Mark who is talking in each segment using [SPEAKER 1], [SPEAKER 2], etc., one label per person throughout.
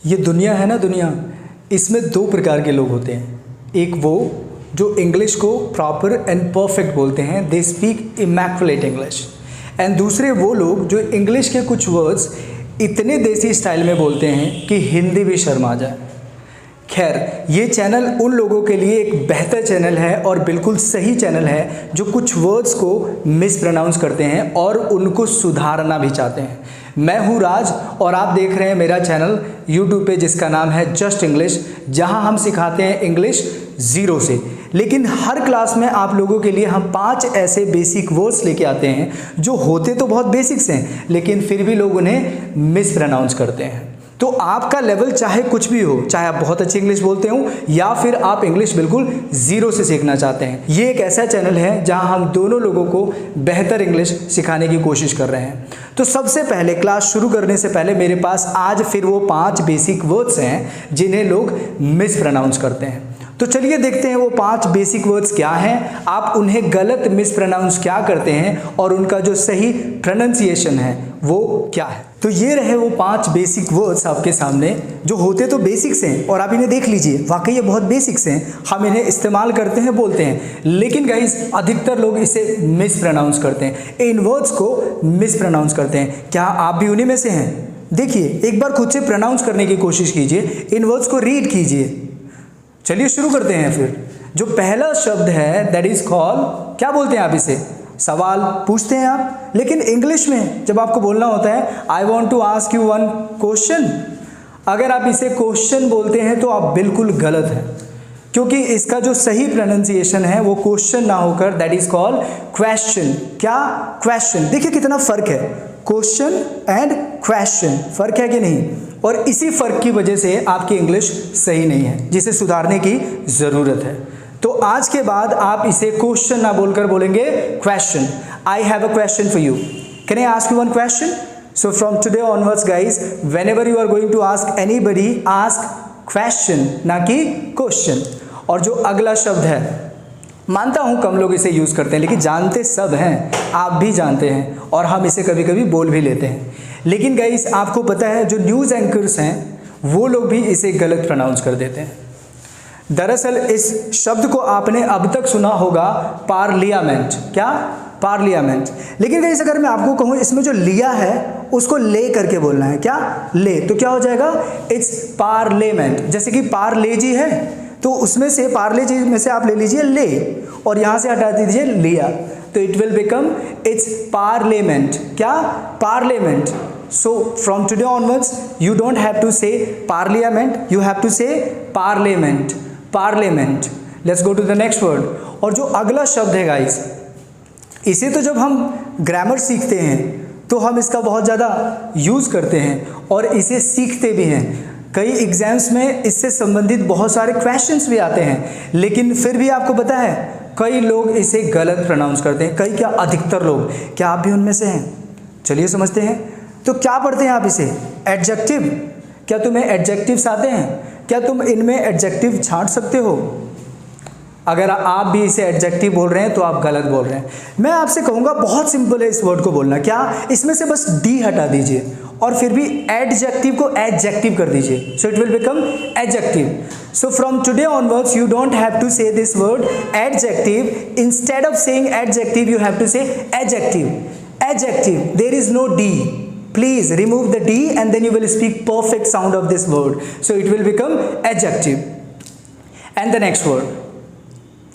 [SPEAKER 1] ये दुनिया है ना, दुनिया, इसमें दो प्रकार के लोग होते हैं। एक वो जो इंग्लिश को प्रॉपर एंड परफेक्ट बोलते हैं, they speak immaculate English. And दूसरे वो लोग जो इंग्लिश के कुछ वर्ड्स इतने देसी स्टाइल में बोलते हैं कि हिंदी भी शर्मा जाए। खैर, ये चैनल उन लोगों के लिए एक बेहतर चैनल है और बिल्कुल सही चैनल है जो कुछ वर्ड्स को मिस प्रोनाउंस करते हैं और उनको सुधारना भी चाहते हैं। मैं हूँ राज और आप देख रहे हैं मेरा चैनल यूट्यूब पे जिसका नाम है जस्ट इंग्लिश, जहाँ हम सिखाते हैं इंग्लिश ज़ीरो से। लेकिन हर क्लास में आप लोगों के लिए हम 5 ऐसे बेसिक वर्ड्स लेके आते हैं जो होते तो बहुत बेसिक्स हैं, लेकिन फिर भी लोग उन्हें मिस प्रोनाउंस करते हैं। तो आपका लेवल चाहे कुछ भी हो, चाहे आप बहुत अच्छी इंग्लिश बोलते हो या फिर आप इंग्लिश बिल्कुल ज़ीरो से सीखना चाहते हैं, ये एक ऐसा चैनल है जहां हम दोनों लोगों को बेहतर इंग्लिश सिखाने की कोशिश कर रहे हैं। तो सबसे पहले क्लास शुरू करने से पहले मेरे पास आज फिर वो 5 बेसिक वर्ड्स हैं जिन्हें लोग मिस प्रोनाउंस करते हैं। तो चलिए देखते हैं वो 5 बेसिक वर्ड्स क्या हैं, आप उन्हें गलत मिस प्रोनाउंस क्या करते हैं और उनका जो सही प्रोनाउंसिएशन है वो क्या है। तो ये रहे वो 5 बेसिक वर्ड्स आपके सामने जो होते तो बेसिक्स हैं और आप इन्हें देख लीजिए, वाकई ये बहुत बेसिक्स हैं, हम इन्हें इस्तेमाल करते हैं, बोलते हैं, लेकिन गाइस अधिकतर लोग इसे मिस प्रोनाउंस करते हैं, इन वर्ड्स को मिस प्रोनाउंस करते हैं। क्या आप भी उन्हीं में से हैं? देखिए, एक बार खुद से प्रोनाउंस करने की कोशिश कीजिए, इन वर्ड्स को रीड कीजिए। चलिए शुरू करते हैं फिर। जो पहला शब्द है दैट इज कॉल, क्या बोलते हैं आप इसे? सवाल पूछते हैं आप, लेकिन इंग्लिश में जब आपको बोलना होता है I want to ask you one question, अगर आप इसे क्वेश्चन बोलते हैं तो आप बिल्कुल गलत हैं, क्योंकि इसका जो सही प्रोनाउंसिएशन है वो क्वेश्चन ना होकर दैट इज कॉल्ड क्वेश्चन। क्या? क्वेश्चन। देखिए कितना फर्क है, क्वेश्चन एंड क्वेश्चन, फर्क है कि नहीं? और इसी फर्क की वजह से आपकी इंग्लिश सही नहीं है, जिसे सुधारने की ज़रूरत है। तो आज के बाद आप इसे क्वेश्चन ना बोलकर बोलेंगे question. I have a question for you, can I ask you one question? So from today onwards guys, whenever you are going to ask anybody, ask question ना कि क्वेश्चन। और जो अगला शब्द है, मानता हूँ कम लोग इसे यूज़ करते हैं, लेकिन जानते सब हैं, आप भी जानते हैं और हम इसे कभी कभी बोल भी लेते हैं। लेकिन गाइस आपको पता है जो न्यूज़ एंकर्स हैं वो लोग भी इसे गलत प्रोनाउंस कर देते हैं। दरअसल इस शब्द को आपने अब तक सुना होगा पार्लियामेंट। क्या? पार्लियामेंट। लेकिन गाइस अगर मैं आपको कहूँ इसमें जो लिया है उसको ले करके बोलना है, क्या? ले, तो क्या हो जाएगा? It's parliament. जैसे कि पार्ले जी है तो उसमें से पार्ले जी में से आप ले लीजिए ले और यहाँ से हटा दीजिए लिया, तो it will become it's parliament. क्या? Parliament. So from today onwards you don't have to say parliament, you have to say parliament, parliament. Let's go to the next word. और जो अगला शब्द है गाइस, इसे तो जब हम ग्रामर सीखते हैं तो हम इसका बहुत ज़्यादा यूज़ करते हैं और इसे सीखते भी हैं। कई एग्जाम्स में इससे संबंधित बहुत सारे क्वेश्चंस भी आते हैं, लेकिन फिर भी आपको पता है कई लोग इसे गलत प्रोनाउंस करते हैं। कई क्या, अधिकतर लोग। क्या आप भी उनमें से हैं? चलिए समझते हैं। तो क्या पढ़ते हैं आप इसे? एडजेक्टिव। क्या तुम्हें एडजेक्टिव्स आते हैं? क्या तुम इनमें एडजेक्टिव छांट सकते हो? अगर आप भी इसे एडजेक्टिव बोल रहे हैं तो आप गलत बोल रहे हैं। मैं आपसे कहूँगा बहुत सिंपल है इस वर्ड को बोलना। क्या? इसमें से बस डी हटा दीजिए और फिर भी एडजेक्टिव को एडजेक्टिव कर दीजिए, so it will become adjective. So from today onwards you don't have to say this word adjective, instead of saying adjective you have to say adjective. Adjective, there is no D, please remove the d and then you will speak perfect sound of this word, so it will become adjective. And the next word,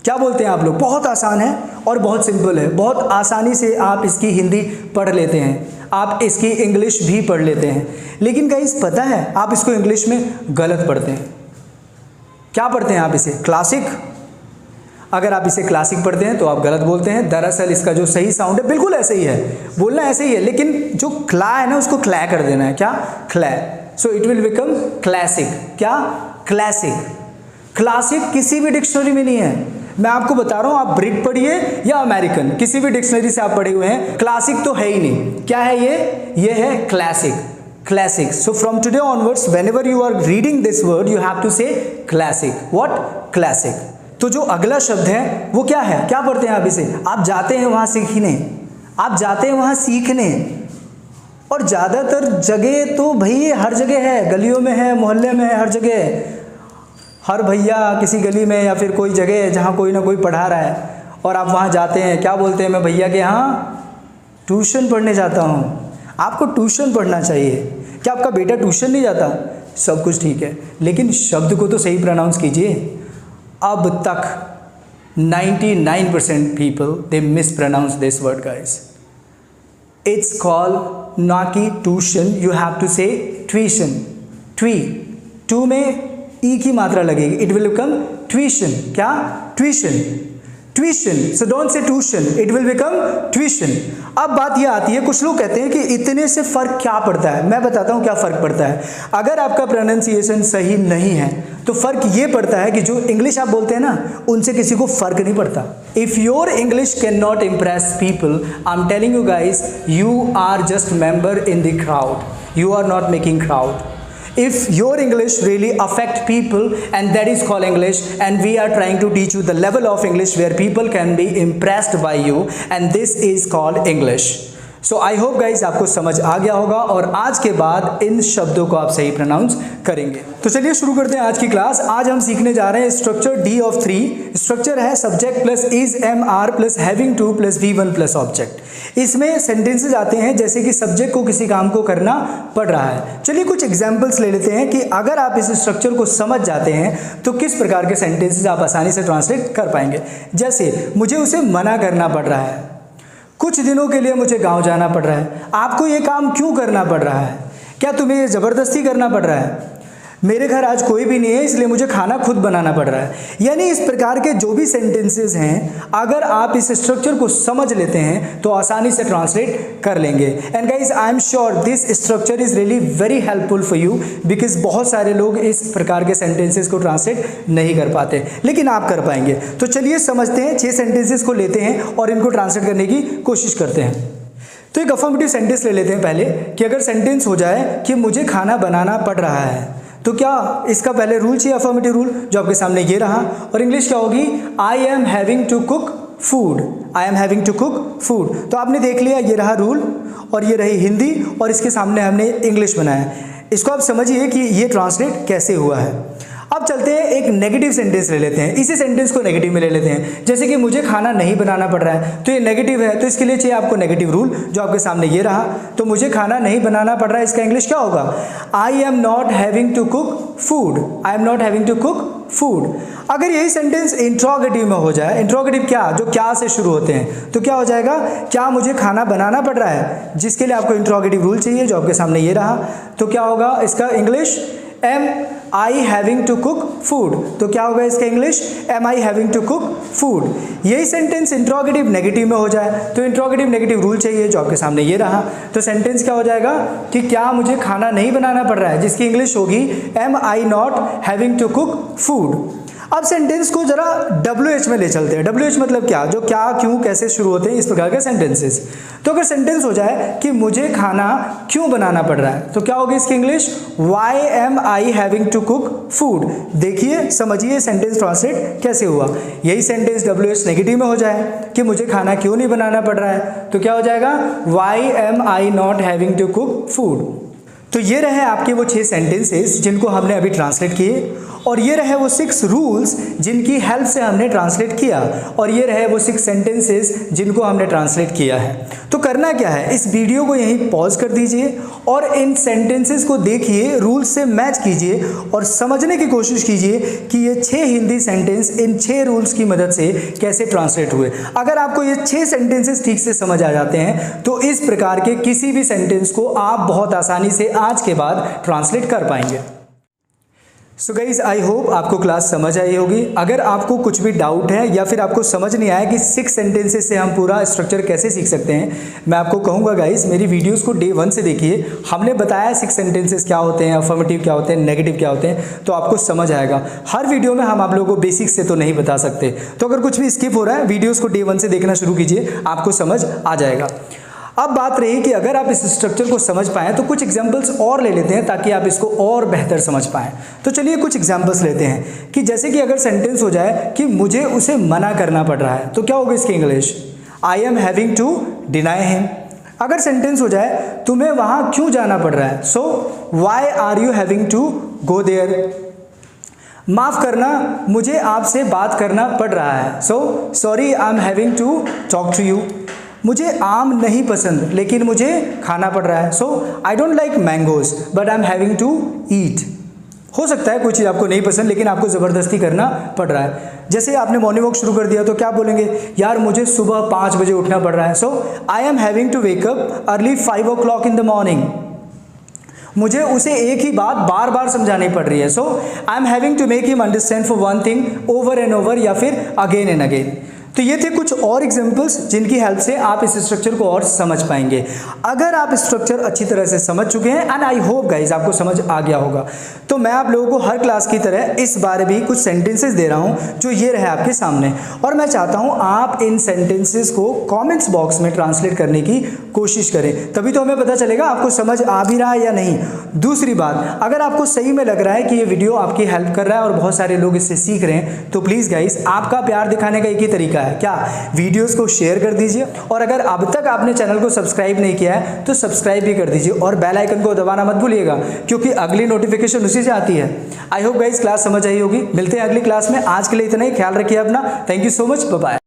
[SPEAKER 1] क्या बोलते हैं आप लोग? बहुत आसान है और बहुत सिंपल है, बहुत आसानी से आप इसकी हिंदी पढ़ लेते हैं, आप इसकी इंग्लिश भी पढ़ लेते हैं। लेकिन गाइस पता है आप इसको इंग्लिश में गलत पढ़ते हैं। क्या पढ़ते हैं आप इसे? क्लासिक। अगर आप इसे क्लासिक पढ़ते हैं तो आप गलत बोलते हैं। दरअसल इसका जो सही साउंड है बिल्कुल ऐसे ही है, बोलना ऐसे ही है, लेकिन जो क्ला है ना उसको क्लै कर देना है। क्या? क्लै। So it will become classic. क्या? क्लासिक। क्लासिक किसी भी डिक्शनरी में नहीं है, मैं आपको बता रहा हूँ, आप ब्रिट पढ़िए या अमेरिकन, किसी भी डिक्शनरी से आप पढ़े हुए हैं, क्लासिक तो है ही नहीं। क्या है ये है classic. Classic. So from today onwards whenever you are reading this word you have to say classic. What? Classic. तो जो अगला शब्द है वो क्या है? क्या पढ़ते हैं आप इसे? आप जाते हैं वहाँ सीखने, आप जाते हैं वहाँ सीखने। और ज़्यादातर जगह तो भाई हर जगह है, गलियों में है, मोहल्ले में है, हर जगह, हर भैया किसी गली में या फिर कोई जगह है जहाँ कोई ना कोई पढ़ा रहा है और आप वहाँ जाते हैं, क्या बोलते हैं, मैं भैया के यहाँ ट्यूशन पढ़ने जाता हूँ। आपको ट्यूशन पढ़ना चाहिए। क्या आपका बेटा ट्यूशन नहीं जाता? सब कुछ ठीक है, लेकिन शब्द को तो सही प्रोनाउंस कीजिए। अब तक 99% people they mispronounce this word, guys. It's called ना कि tuition, you have to say tuition. टू में ई की मात्रा लगेगी, it will become tuition. क्या? tuition. So don't say tuition, it will become tuition. अब बात ये आती है, कुछ लोग कहते हैं कि इतने से फ़र्क क्या पड़ता है। मैं बताता हूँ क्या फ़र्क पड़ता है। अगर आपका प्रोनाउंसिएशन सही नहीं है तो फ़र्क ये पड़ता है कि जो इंग्लिश आप बोलते हैं ना, उनसे किसी को फ़र्क नहीं पड़ता। If your English can not impress people, I am telling you guys, you are just member in the crowd, you are not making crowd. If your English really affect people, and that is called English, and we are trying to teach you the level of English where people can be impressed by you, and this is called English. So I hope guys आपको समझ आ गया होगा और आज के बाद इन शब्दों को आप सही प्रोनाउंस करेंगे। तो चलिए शुरू करते हैं आज की क्लास। आज हम सीखने जा रहे हैं स्ट्रक्चर डी ऑफ 3। स्ट्रक्चर है subject plus is am are plus having to plus V1 plus object. इसमें सेंटेंसेज आते हैं जैसे कि सब्जेक्ट को किसी काम को करना पड़ रहा है। चलिए कुछ एग्जाम्पल्स ले लेते हैं कि अगर आप इस स्ट्रक्चर को समझ जाते हैं तो किस प्रकार के सेंटेंसेज आप आसानी से ट्रांसलेट कर पाएंगे। जैसे मुझे उसे मना करना पड़ रहा है, कुछ दिनों के लिए मुझे गांव जाना पड़ रहा है। आपको ये काम क्यों करना पड़ रहा है? क्या तुम्हें ये ज़बरदस्ती करना पड़ रहा है? मेरे घर आज कोई भी नहीं है इसलिए मुझे खाना खुद बनाना पड़ रहा है। यानी इस प्रकार के जो भी सेंटेंसेस हैं, अगर आप इस स्ट्रक्चर को समझ लेते हैं तो आसानी से ट्रांसलेट कर लेंगे। And guys I am sure this structure is really very helpful for you, because बहुत सारे लोग इस प्रकार के सेंटेंसेस को ट्रांसलेट नहीं कर पाते, लेकिन आप कर पाएंगे। तो चलिए समझते हैं, 6 सेंटेंसेस को लेते हैं और इनको ट्रांसलेट करने की कोशिश करते हैं। तो एक अफर्मेटिव सेंटेंस ले लेते हैं पहले, कि अगर सेंटेंस हो जाए कि मुझे खाना बनाना पड़ रहा है, तो क्या इसका पहले रूल चाहिए, अफर्मेटिव रूल, जो आपके सामने ये रहा। और इंग्लिश क्या होगी? I am having to cook food, I am having to cook food. तो आपने देख लिया, ये रहा रूल और ये रही हिंदी और इसके सामने हमने इंग्लिश बनाया। इसको आप समझिए कि ये ट्रांसलेट कैसे हुआ है। अब चलते हैं, एक नेगेटिव सेंटेंस ले लेते हैं। इसी सेंटेंस को नेगेटिव में ले लेते हैं, जैसे कि मुझे खाना नहीं बनाना पड़ रहा है, तो ये नेगेटिव है, तो इसके लिए चाहिए आपको नेगेटिव रूल, जो आपके सामने ये रहा। तो मुझे खाना नहीं बनाना पड़ रहा है, इसका इंग्लिश क्या होगा? I am not having to cook food, I am not having to cook food. अगर यही सेंटेंस इंट्रोगेटिव में हो जाए, इंट्रोगेटिव क्या, जो क्या से शुरू होते हैं, तो क्या हो जाएगा? क्या मुझे खाना बनाना पड़ रहा है, जिसके लिए आपको इंट्रोगेटिव रूल चाहिए, जो आपके सामने ये रहा। तो क्या होगा इसका English? Am I having to cook food. तो क्या होगा इसका English? Am I having to cook food. यही सेंटेंस इंट्रोगेटिव नेगेटिव में हो जाए तो इंट्रोगेटिव नेगेटिव रूल चाहिए, जो आपके सामने ये रहा। तो सेंटेंस क्या हो जाएगा कि क्या मुझे खाना नहीं बनाना पड़ रहा है, जिसकी इंग्लिश होगी am I not having to cook food. अब सेंटेंस को जरा WH में ले चलते हैं। WH मतलब क्या, जो क्या, क्यों, कैसे शुरू होते हैं, इस प्रकार के सेंटेंसेस। तो अगर सेंटेंस हो जाए कि मुझे खाना क्यों बनाना पड़ रहा है, तो क्या होगी इसकी English? Why am I having to cook food. देखिए, समझिए सेंटेंस ट्रांसलेट कैसे हुआ। यही सेंटेंस WH नेगेटिव में हो जाए कि मुझे खाना क्यों नहीं बनाना पड़ रहा है, तो क्या हो जाएगा? Why am I not having to cook food. तो ये रहे आपके वो 6 सेंटेंसेस जिनको हमने अभी ट्रांसलेट किए, और ये रहे वो 6 रूल्स जिनकी हेल्प से हमने ट्रांसलेट किया, और ये रहे वो 6 सेंटेंसेस जिनको हमने ट्रांसलेट किया है। तो करना क्या है, इस वीडियो को यहीं पॉज कर दीजिए और इन सेंटेंसेस को देखिए, रूल्स से मैच कीजिए और समझने की कोशिश कीजिए कि ये 6 हिंदी सेंटेंस इन 6 रूल्स की मदद से कैसे ट्रांसलेट हुए। अगर आपको ये 6 सेंटेंसेस ठीक से समझ आ जाते हैं तो इस प्रकार के किसी भी सेंटेंस को आप बहुत आसानी से आज के बाद ट्रांसलेट कर पाएंगे। सो गाइज आई होप आपको क्लास समझ आई होगी। अगर आपको कुछ भी डाउट है या फिर आपको समझ नहीं आया कि 6 सेंटेंसेस से हम पूरा स्ट्रक्चर कैसे सीख सकते हैं, मैं आपको कहूँगा गाइज मेरी वीडियोस को डे 1 से देखिए। हमने बताया 6 सेंटेंसेस क्या होते हैं, अफर्मेटिव क्या होते हैं, नेगेटिव क्या होते हैं, तो आपको समझ आएगा। हर वीडियो में हम आप लोगों को बेसिक्स से तो नहीं बता सकते, तो अगर कुछ भी स्किप हो रहा है, वीडियोज़ को डे 1 से देखना शुरू कीजिए, आपको समझ आ जाएगा। अब बात रही कि अगर आप इस स्ट्रक्चर को समझ पाएँ तो कुछ एग्जांपल्स और ले लेते हैं ताकि आप इसको और बेहतर समझ पाएँ। तो चलिए कुछ एग्जांपल्स लेते हैं कि जैसे कि अगर सेंटेंस हो जाए कि मुझे उसे मना करना पड़ रहा है, तो क्या होगा इसकी English? I am having to deny him. अगर सेंटेंस हो जाए तुम्हें वहाँ क्यों जाना पड़ रहा है, so why are you having to go there. माफ़ करना, मुझे आपसे बात करना पड़ रहा है, so sorry I am having to talk to you. मुझे आम नहीं पसंद लेकिन मुझे खाना पड़ रहा है, so I don't like mangoes but I am having to eat. हो सकता है कोई चीज़ आपको नहीं पसंद लेकिन आपको ज़बरदस्ती करना पड़ रहा है। जैसे आपने मॉर्निंग वॉक शुरू कर दिया तो क्या बोलेंगे, यार मुझे सुबह 5 बजे उठना पड़ रहा है, so I am having to wake up early 5 o'clock in the morning. मुझे उसे एक ही बात बार बार समझानी पड़ रही है, so I am having to make him understand for one thing over and over या फिर अगेन एंड अगेन। तो ये थे कुछ और एग्जाम्पल्स जिनकी हेल्प से आप इस स्ट्रक्चर को और समझ पाएंगे। अगर आप स्ट्रक्चर अच्छी तरह से समझ चुके हैं एंड आई होप गाइज आपको समझ आ गया होगा, तो मैं आप लोगों को हर क्लास की तरह इस बार भी कुछ सेंटेंसेस दे रहा हूं जो ये रहे आपके सामने, और मैं चाहता हूं आप इन सेंटेंसेस को कमेंट्स बॉक्स में ट्रांसलेट करने की कोशिश करें, तभी तो हमें पता चलेगा आपको समझ आ भी रहा है या नहीं। दूसरी बात, अगर आपको सही में लग रहा है कि ये वीडियो आपकी हेल्प कर रहा है और बहुत सारे लोग इससे सीख रहे हैं, तो प्लीज़ गाइज आपका प्यार दिखाने का एक ही तरीका है, क्या, वीडियोस को शेयर कर दीजिए, और अगर अब तक आपने चैनल को सब्सक्राइब नहीं किया है तो सब्सक्राइब भी कर दीजिए और बेल आइकन को दबाना मत भूलिएगा क्योंकि अगली नोटिफिकेशन उसी से आती है। आई होप गाइज क्लास समझ आई होगी। मिलते हैं अगली क्लास में, आज के लिए इतना ही। ख्याल रखिए अपना। Thank you so much, bye bye.